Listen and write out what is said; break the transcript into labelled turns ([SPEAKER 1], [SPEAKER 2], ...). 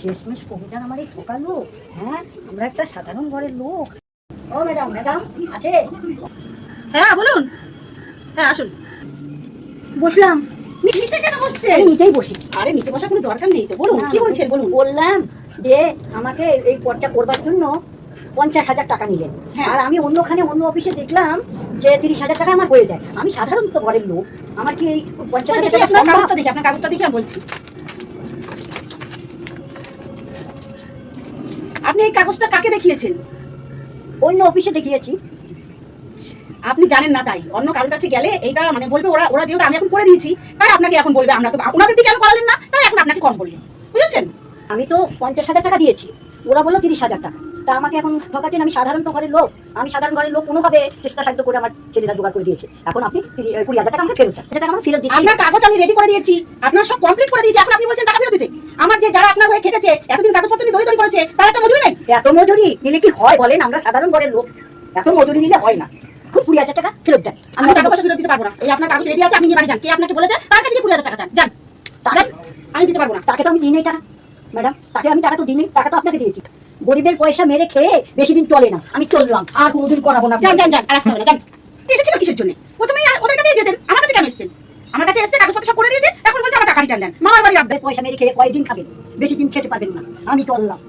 [SPEAKER 1] শেষমেশ কবিতার আমার এই ঠকালো। হ্যাঁ, আমরা একটা সাধারণ ঘরের লোক। ও ম্যাডাম, ম্যাডাম আছে?
[SPEAKER 2] হ্যাঁ বলুন। হ্যাঁ আসুন।
[SPEAKER 1] বসলাম।
[SPEAKER 2] নিচে কেন বসছেন?
[SPEAKER 1] এই নিচেই বসি।
[SPEAKER 2] আরে নিচে বসার কোনো দরকার নেই তো, বলুন কি বলছেন বলুন।
[SPEAKER 1] বললাম যে আমাকে এই পদটা করবার জন্য 50,000 টাকা নিলেন।
[SPEAKER 2] হ্যাঁ।
[SPEAKER 1] আর আমি অন্যখানে অন্য অফিসে দেখলাম যে 30,000 টাকা আমার হয়ে যায়। আমি সাধারণত ঘরের লোক, আমার কি এই 50,000
[SPEAKER 2] দেখি
[SPEAKER 1] টাকা
[SPEAKER 2] আপনার
[SPEAKER 1] সম্ভব?
[SPEAKER 2] কাগজটা দেখি, আপনার কাগজটা দেখি আমি বলছি। আপনি এই কাগজটা কাকে দেখিয়েছেন?
[SPEAKER 1] অন্য অফিসে দেখিয়েছি।
[SPEAKER 2] আপনি জানেন না তাই অন্য কারোর কাছে গেলে এইটা মানে বলবে ওরা ওরা যেহেতু আমি এখন করে দিয়েছি তাই আপনাকে এখন বলবে। আমরা তো ওনাদের দিকে কেন করালেন না, তাই এখন আপনাকে কম বললেন, বুঝেছেন?
[SPEAKER 1] আমি তো 50,000 টাকা দিয়েছি, ওরা বললো 30,000 টাকা। তা আমাকে এখন ঠকাচ্ছেন। আমি সাধারণত ঘরের লোক, আমি সাধারণ ঘরের লোক কোনোভাবে চেষ্টা সাধ্য করে আমার ছেলেরা জোগাড় করে দিয়েছে। এখন আপনি 20,000 টাকা আমাকে ফেরত চান। টাকা আমাকে ফেরত দিচ্ছি।
[SPEAKER 2] আপনার কাগজ আমি রেডি করে দিয়েছি, আপনার সব কমপ্লিট করে দিয়েছি, এখন আপনি বলছেন টাকা ফেরত দিতে। আমার যে যারা আপনার হয়ে খেটেছে এতদিন কাগজপত্র নিয়ে দৌড়ি করেছে তার একটা মজুরি নেই?
[SPEAKER 1] এত মজুরি নিলে কি হয় বলেন? আমরা সাধারণ ঘরের লোক, এত মজুরি নিলে হয় না। খুব 20,000 টাকা ফেরত দেন।
[SPEAKER 2] আমি টাকা পয়সা ফেরত দিতে পারবো না। এই আপনার কাগজ রেডি আছে, আপনি নিয়ে বাড়ি যান। কে আপনাকে বলেছে তার কাছে 20,000 টাকা চান? যান যান, আমি দিতে পারবো না।
[SPEAKER 1] তাকে তো আমি দিই নাই টাকা ম্যাডাম, তাকে আমি টাকা তো দিই নাই, টাকা তো আপনাকে দিয়েছি। গরিবের পয়সা মেরে খেয়ে বেশি দিন চলে না, আমি চললাম, আর কোনোদিন করাবো না।
[SPEAKER 2] যান যান যান, আর আসতে হবে না, যান। এসেছিল কিসের জন্য? প্রথমেই ওদের কাছে যেতেন, আমার কাছে কেন এসেছেন? আমার কাছে এসে কাগজপত্র সব করে দিয়েছে, এখন বলছে আমার টাকা রিটার্ন দেন। মামার বাড়ি
[SPEAKER 1] পয়সা মেরে খেয়ে কয়েকদিন খাবেন, বেশি দিন খেতে পারবেন না, আমি চললাম।